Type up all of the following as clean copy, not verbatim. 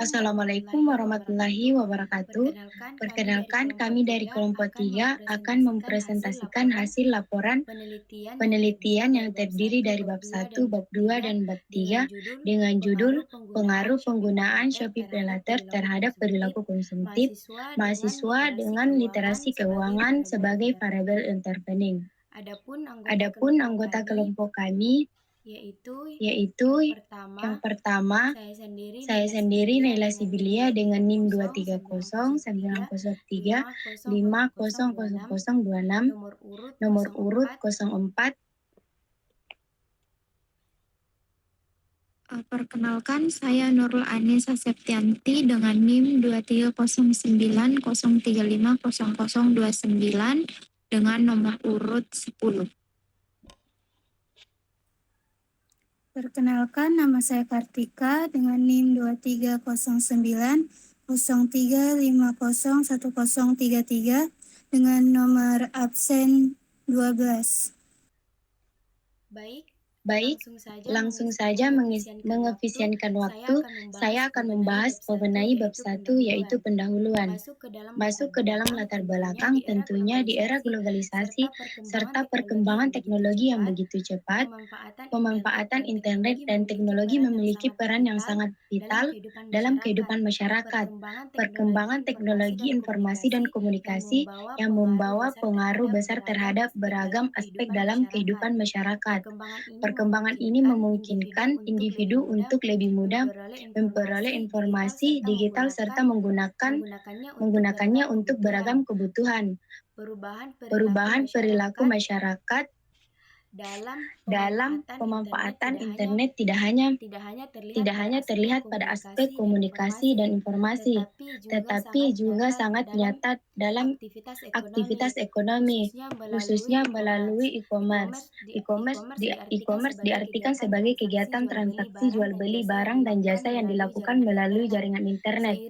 Assalamualaikum warahmatullahi warahmatullahi wabarakatuh. wabarakatuh. Perkenalkan, kami dari Perkenalkan, kelompok kami dari 3 kelompok akan 3 akan mempresentasikan hasil mempresentasikan laporan hasil laporan penelitian penelitian yang yang terdiri terdiri dari dari bab bab 1, 1, bab bab 2, 2, dan dan bab bab 3 3 dengan judul pengaruh Pengaruh penggunaan Shopee Penggunaan PayLater Shopee terhadap PayLater terhadap konsumtif perilaku konsumtif mahasiswa dengan mahasiswa literasi dengan keuangan literasi sebagai keuangan variabel sebagai variabel intervening. intervening. Adapun anggota Adapun kelompok anggota kami kelompok kami yaitu yaitu yang yang pertama, pertama, saya sendiri saya Naila sendiri Sibilia Naila dengan NIM Sibilia dengan NIM 230 230 9000026, 500026, nomor urut nomor urut 04. 04. Perkenalkan, saya Nurul Anisa Septianti dengan NIM 230903500029 dengan nomor urut 10. Perkenalkan, nama saya Kartika dengan NIM 230903501033 dengan nomor absen 12. Baik, Baik, langsung saja mengefisienkan saya waktu, akan membahas saya akan mengenai membahas bab 1 mengenai bab yaitu 1 yaitu pendahuluan. pendahuluan. Masuk ke dalam Masuk latar ke dalam belakang latar tentunya belakang di era tentunya di era globalisasi globalisasi serta serta teknologi perkembangan yang begitu teknologi yang cepat. begitu cepat. Pemanfaatan internet dan teknologi memiliki Sangat peran yang vital sangat dalam vital kehidupan dalam masyarakat. kehidupan masyarakat. Perkembangan teknologi informasi dan Yang komunikasi membawa yang pengaruh membawa besar pengaruh terhadap besar terhadap beragam aspek dalam kehidupan masyarakat. Perkembangan ini Perkembangan ini memungkinkan individu memungkinkan untuk lebih individu mudah untuk lebih mudah memperoleh informasi digital serta menggunakannya menggunakannya untuk untuk beragam beragam kebutuhan. perubahan perilaku Perubahan perilaku masyarakat masyarakat dalam dalam pemanfaatan internet pemanfaatan internet tidak hanya terlihat pada aspek komunikasi dan informasi, tetapi juga sangat nyata dalam aktivitas ekonomi, khususnya melalui e-commerce. E-commerce diartikan sebagai kegiatan transaksi jual beli barang dan jasa yang dilakukan melalui jaringan internet.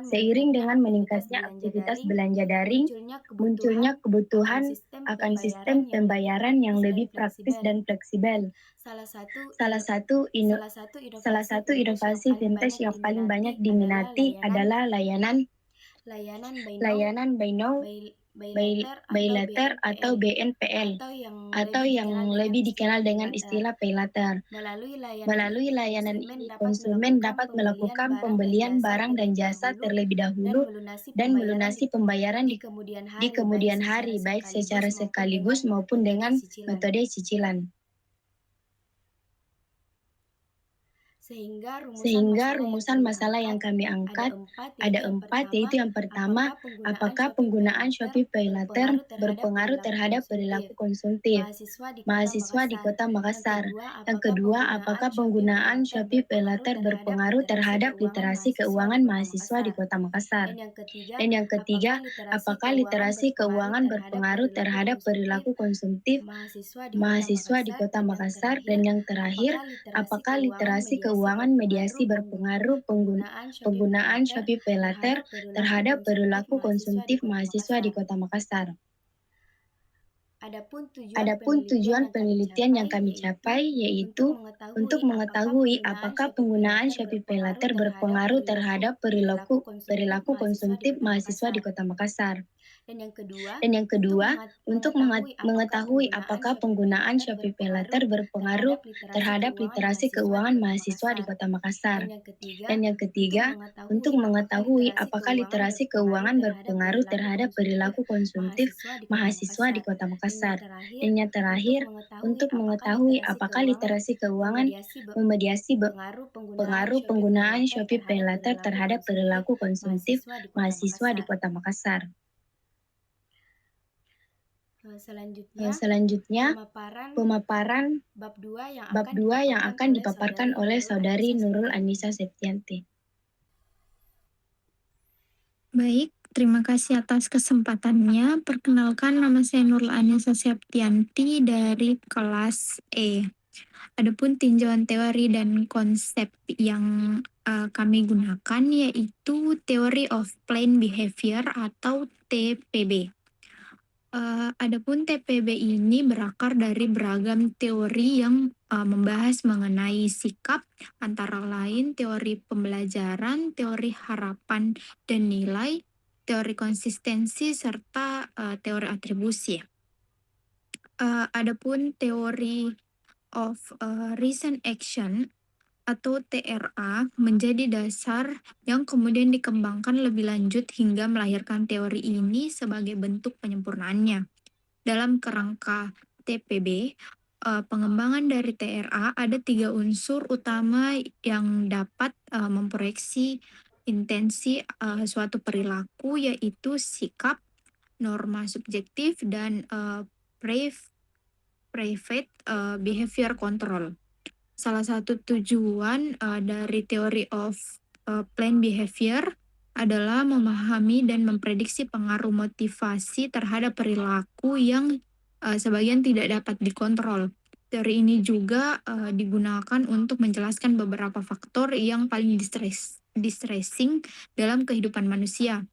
Seiring dengan meningkatnya aktivitas belanja daring, munculnya kebutuhan akan sistem pembayaran yang lebih praktis dan fleksibel. Salah satu Salah ino- satu ino- Salah Salah satu satu vintage yang inovasi paling vintage banyak yang paling banyak diminati adalah diminati adalah layanan layanan Buy Now, by letter Buy atau Later atau BNPL, BNPL, atau yang lebih lebih dikenal dikenal dengan dengan istilah istilah Pay Later. pay later. Melalui layanan Melalui ini, layanan konsumen ini, dapat konsumen melakukan dapat pembelian melakukan barang dan pembelian jasa barang dan terlebih jasa dahulu terlebih dan dahulu melunasi dan pembayaran melunasi pembayaran di baik kemudian secara hari, baik secara sekaligus maupun dengan sekaligus maupun metode dengan cicilan. metode cicilan. Sehingga rumusan masalah yang kami angkat ada empat, yaitu yang pertama, apakah penggunaan Shopee PayLater berpengaruh terhadap perilaku konsumtif mahasiswa di Kota Makassar? Yang kedua, apakah penggunaan Shopee PayLater berpengaruh terhadap literasi keuangan mahasiswa di Kota Makassar? Dan yang ketiga, apakah literasi keuangan berpengaruh terhadap perilaku konsumtif mahasiswa di Kota Makassar? Dan yang terakhir, apakah literasi keuangan mediasi berpengaruh penggunaan Shopee PayLater terhadap perilaku konsumtif mahasiswa di Kota Makassar? Adapun tujuan penelitian yang kami capai yaitu untuk mengetahui apakah penggunaan Shopee PayLater berpengaruh terhadap perilaku konsumtif mahasiswa di Kota Makassar. Dan yang kedua, untuk mengetahui apakah penggunaan Shopee PayLater berpengaruh terhadap literasi keuangan mahasiswa di Kota Makassar. Dan yang ketiga, untuk mengetahui apakah literasi keuangan berpengaruh terhadap perilaku konsumtif mahasiswa di Kota Makassar. Dan yang terakhir, untuk mengetahui apakah literasi keuangan memediasi pengaruh penggunaan Shopee PayLater terhadap perilaku konsumtif mahasiswa di Kota Makassar. Selanjutnya, pemaparan bab 2 yang akan dipaparkan oleh Saudari Nurul Anisa Septianti. Baik, terima kasih atas kesempatannya. Perkenalkan, nama saya Nurul Anisa Septianti dari kelas E. Adapun tinjauan teori dan konsep yang kami gunakan yaitu Theory of Planned Behavior atau TPB. Adapun TPB ini berakar dari beragam teori yang membahas mengenai sikap, antara lain teori pembelajaran, teori harapan dan nilai, teori konsistensi, serta teori atribusi. Adapun teori of Recent Action atau TRA menjadi dasar yang kemudian dikembangkan lebih lanjut hingga melahirkan teori ini sebagai bentuk penyempurnaannya. Dalam kerangka TPB, pengembangan dari TRA ada 3 unsur utama yang dapat memproyeksi intensi suatu perilaku, yaitu sikap, norma subjektif, dan private behavior control. Salah satu tujuan dari teori of planned behavior adalah memahami dan memprediksi pengaruh motivasi terhadap perilaku yang sebagian tidak dapat dikontrol. Teori ini juga digunakan untuk menjelaskan beberapa faktor yang paling distressing dalam kehidupan manusia.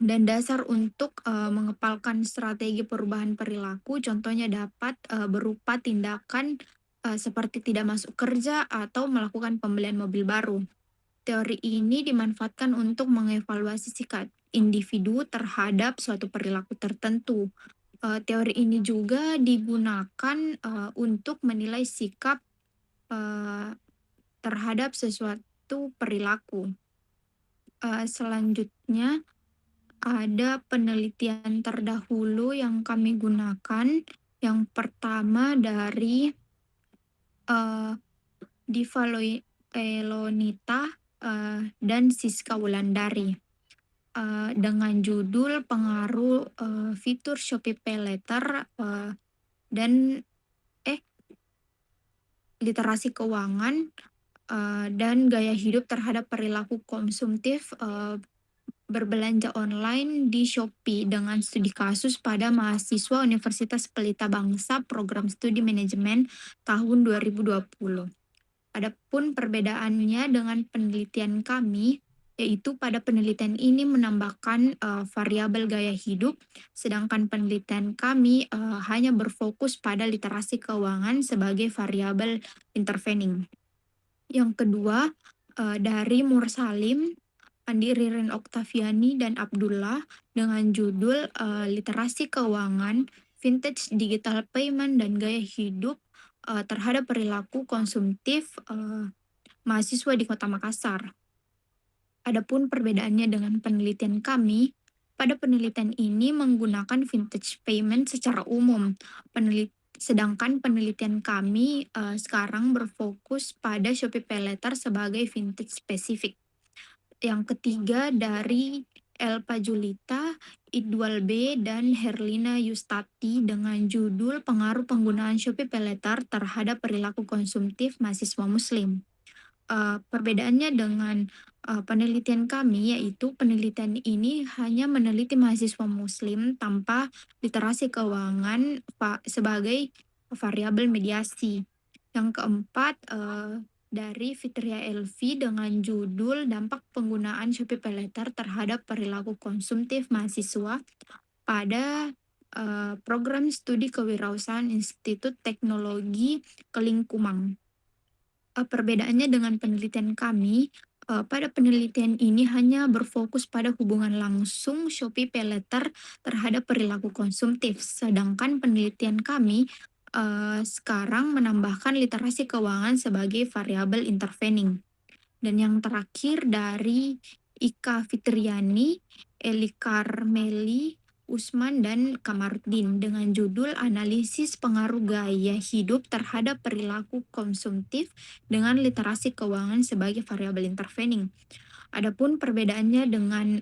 Dan dasar untuk mengepalkan strategi perubahan perilaku, contohnya dapat berupa tindakan seperti tidak masuk kerja atau melakukan pembelian mobil baru. Teori ini dimanfaatkan untuk mengevaluasi sikap individu terhadap suatu perilaku tertentu. Teori ini juga digunakan untuk menilai sikap terhadap sesuatu perilaku. Selanjutnya, ada penelitian terdahulu yang kami gunakan. Yang pertama dari Diva Elonita dan Siska Wulandari dengan judul pengaruh fitur Shopee Pay Later dan literasi keuangan dan gaya hidup terhadap perilaku konsumtif berbelanja online di Shopee dengan studi kasus pada mahasiswa Universitas Pelita Bangsa program studi manajemen tahun 2020. Adapun perbedaannya dengan penelitian kami, yaitu pada penelitian ini menambahkan variabel gaya hidup, sedangkan penelitian kami hanya berfokus pada literasi keuangan sebagai variabel intervening. Yang kedua, dari Mursalim, Andi Ririn Oktaviani, dan Abdullah dengan judul literasi keuangan, vintage digital payment, dan gaya hidup terhadap perilaku konsumtif mahasiswa di Kota Makassar. Adapun perbedaannya dengan penelitian kami, pada penelitian ini menggunakan vintage payment secara umum, sedangkan penelitian kami sekarang berfokus pada Shopee Pay Later sebagai vintage spesifik. Yang ketiga dari Elpa Julita, Idwal B, dan Herlina Yustati dengan judul pengaruh penggunaan Shopee Pay Later terhadap perilaku konsumtif mahasiswa muslim. Perbedaannya dengan penelitian kami, yaitu penelitian ini hanya meneliti mahasiswa muslim tanpa literasi keuangan sebagai variabel mediasi. Yang keempat dari Fitria Elvi dengan judul dampak penggunaan Shopee Pay Later terhadap perilaku konsumtif mahasiswa pada program studi kewirausahaan Institut Teknologi Kelingkumang. Perbedaannya dengan penelitian kami, pada penelitian ini hanya berfokus pada hubungan langsung Shopee Pay Later terhadap perilaku konsumtif, sedangkan penelitian kami sekarang menambahkan literasi keuangan sebagai variabel intervening. Dan yang terakhir dari Ika Fitriani, Eli Karmeli, Usman, dan Kamarudin dengan judul analisis pengaruh gaya hidup terhadap perilaku konsumtif dengan literasi keuangan sebagai variabel intervening. Adapun perbedaannya dengan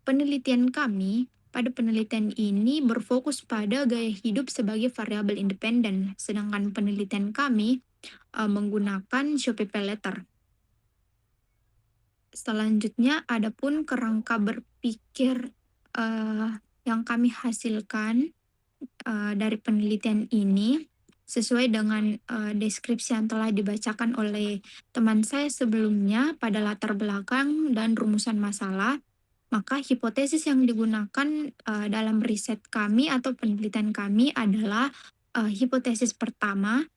penelitian kami, pada penelitian ini berfokus pada gaya hidup sebagai variabel independen, sedangkan penelitian kami menggunakan Shopee Pay Later. Selanjutnya, adapun kerangka berpikir yang kami hasilkan dari penelitian ini sesuai dengan deskripsi yang telah dibacakan oleh teman saya sebelumnya pada latar belakang dan rumusan masalah. Maka hipotesis yang digunakan dalam riset kami atau penelitian kami adalah hipotesis pertama,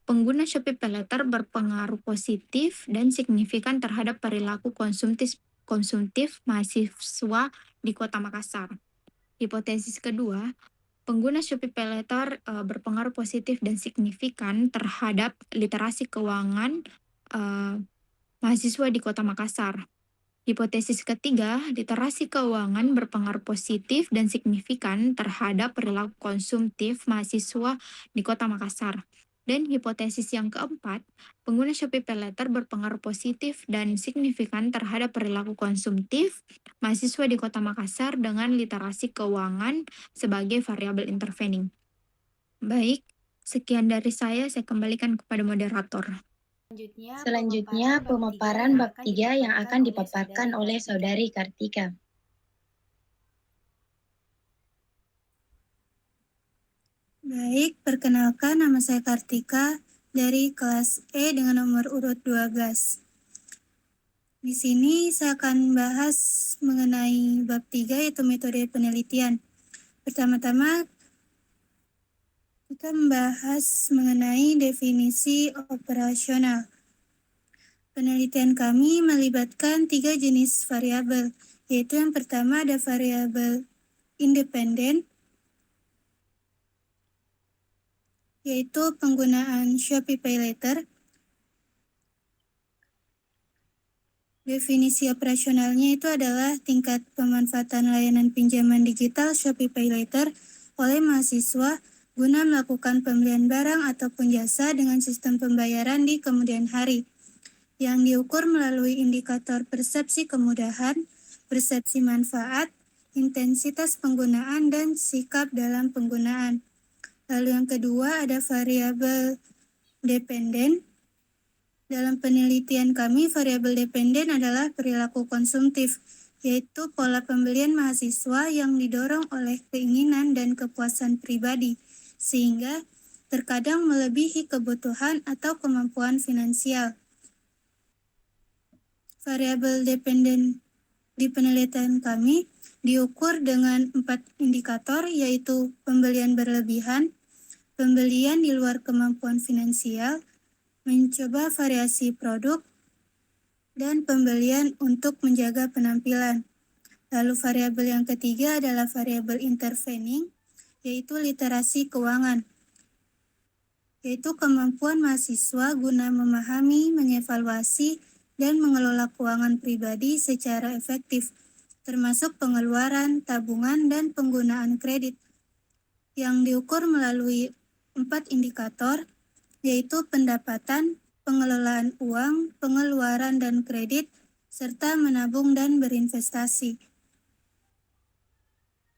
pengguna Shopee PayLater berpengaruh positif dan signifikan terhadap perilaku konsumtif mahasiswa di Kota Makassar. Hipotesis kedua, pengguna Shopee PayLater berpengaruh positif dan signifikan terhadap literasi keuangan mahasiswa di Kota Makassar. Hipotesis ketiga, literasi keuangan berpengaruh positif dan signifikan terhadap perilaku konsumtif mahasiswa di Kota Makassar. Dan hipotesis yang keempat, pengguna Shopee PayLater berpengaruh positif dan signifikan terhadap perilaku konsumtif mahasiswa di Kota Makassar dengan literasi keuangan sebagai variabel intervening. Baik, sekian dari saya kembalikan kepada moderator. Selanjutnya, pemaparan bab 3 yang akan dipaparkan oleh Saudari Kartika. Baik, perkenalkan nama saya Kartika dari kelas E dengan nomor urut 12. Di sini saya akan bahas mengenai bab 3 yaitu metode penelitian. Pertama-tama kita membahas mengenai definisi operasional. Penelitian kami melibatkan 3 jenis variabel, yaitu yang pertama ada variabel independen, yaitu penggunaan Shopee PayLater. Definisi operasionalnya itu adalah tingkat pemanfaatan layanan pinjaman digital Shopee PayLater oleh mahasiswa guna melakukan pembelian barang ataupun jasa dengan sistem pembayaran di kemudian hari, yang diukur melalui indikator persepsi kemudahan, persepsi manfaat, intensitas penggunaan, dan sikap dalam penggunaan. Lalu yang kedua ada variabel dependen. Dalam penelitian kami, variabel dependen adalah perilaku konsumtif, yaitu pola pembelian mahasiswa yang didorong oleh keinginan dan kepuasan pribadi, sehingga terkadang melebihi kebutuhan atau kemampuan finansial. Variabel dependen di penelitian kami diukur dengan 4 indikator, yaitu pembelian berlebihan, pembelian di luar kemampuan finansial, mencoba variasi produk, dan pembelian untuk menjaga penampilan. Lalu variabel yang ketiga adalah variabel intervening, yaitu literasi keuangan, yaitu kemampuan mahasiswa guna memahami, mengevaluasi, dan mengelola keuangan pribadi secara efektif, termasuk pengeluaran, tabungan, dan penggunaan kredit, yang diukur melalui 4 indikator, yaitu pendapatan, pengelolaan uang, pengeluaran dan kredit, serta menabung dan berinvestasi.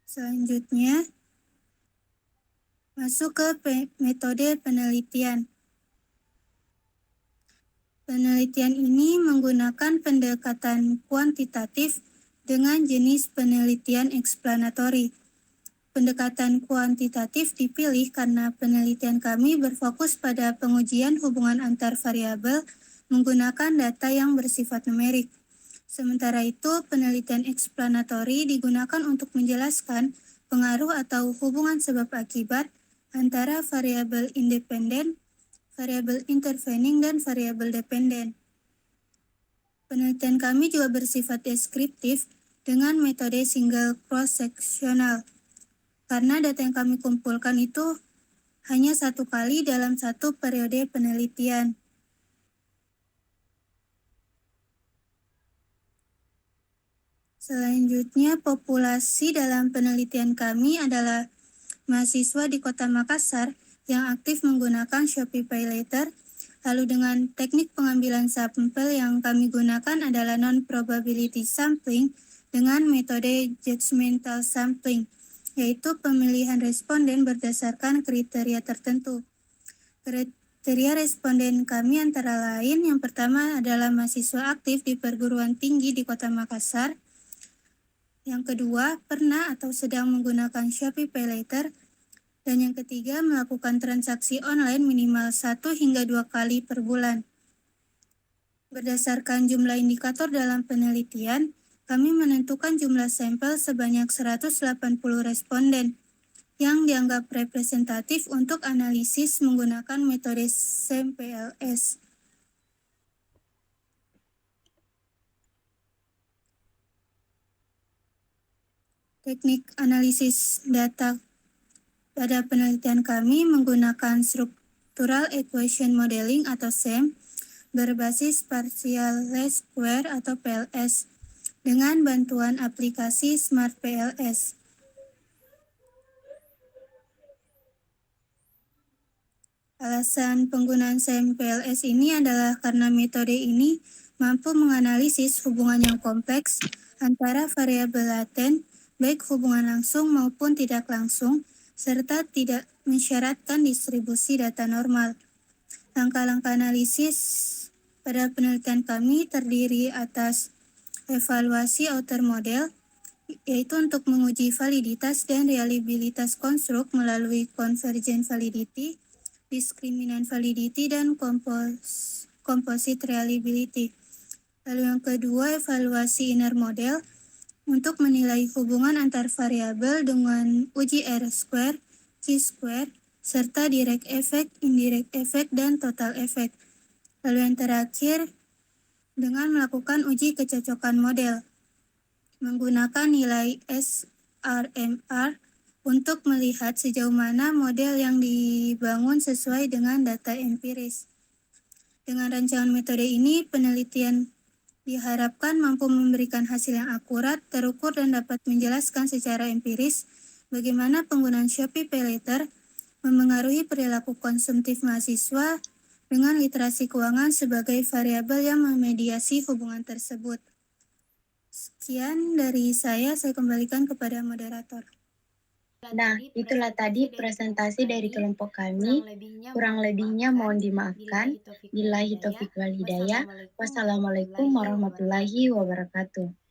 Selanjutnya, masuk ke metode penelitian. Penelitian ini menggunakan pendekatan kuantitatif dengan jenis penelitian eksplanatori. Pendekatan kuantitatif dipilih karena penelitian kami berfokus pada pengujian hubungan antar variabel menggunakan data yang bersifat numerik. Sementara itu, penelitian eksplanatori digunakan untuk menjelaskan pengaruh atau hubungan sebab akibat antara variabel independen, variabel intervening, dan variabel dependen. Penelitian kami juga bersifat deskriptif dengan metode single cross-sectional, karena data yang kami kumpulkan itu hanya 1 kali dalam 1 periode penelitian. Selanjutnya, populasi dalam penelitian kami adalah mahasiswa di Kota Makassar yang aktif menggunakan Shopee PayLater. Lalu dengan teknik pengambilan sampel yang kami gunakan adalah non-probability sampling dengan metode judgmental sampling, yaitu pemilihan responden berdasarkan kriteria tertentu. Kriteria responden kami antara lain, yang pertama adalah mahasiswa aktif di perguruan tinggi di Kota Makassar. Yang kedua, pernah atau sedang menggunakan Shopee PayLater. Dan yang ketiga, melakukan transaksi online minimal 1 hingga 2 kali per bulan. Berdasarkan jumlah indikator dalam penelitian, kami menentukan jumlah sampel sebanyak 180 responden yang dianggap representatif untuk analisis menggunakan metode SEM-PLS. Teknik analisis data pada penelitian kami menggunakan Structural Equation Modeling atau SEM berbasis Partial Least Square atau PLS dengan bantuan aplikasi Smart PLS. Alasan penggunaan SEM PLS ini adalah karena metode ini mampu menganalisis hubungan yang kompleks antara variabel laten, baik hubungan langsung maupun tidak langsung, serta tidak mensyaratkan distribusi data normal. Langkah-langkah analisis pada penelitian kami terdiri atas evaluasi outer model, yaitu untuk menguji validitas dan reliabilitas konstruk melalui convergent validity, discriminant validity, dan composite reliability. Lalu yang kedua, evaluasi inner model untuk menilai hubungan antar variabel dengan uji R-square, Q-square, serta direct effect, indirect effect, dan total effect. Lalu yang terakhir, dengan melakukan uji kecocokan model menggunakan nilai SRMR untuk melihat sejauh mana model yang dibangun sesuai dengan data empiris. Dengan rancangan metode ini, penelitian diharapkan mampu memberikan hasil yang akurat, terukur, dan dapat menjelaskan secara empiris bagaimana penggunaan Shopee PayLater memengaruhi perilaku konsumtif mahasiswa dengan literasi keuangan sebagai variabel yang memediasi hubungan tersebut. Sekian dari saya kembalikan kepada moderator. Nah, itulah tadi presentasi dari kelompok kami. Kurang lebihnya mohon dimaafkan. Billahi taufiq wal hidayah. Wassalamualaikum warahmatullahi wabarakatuh.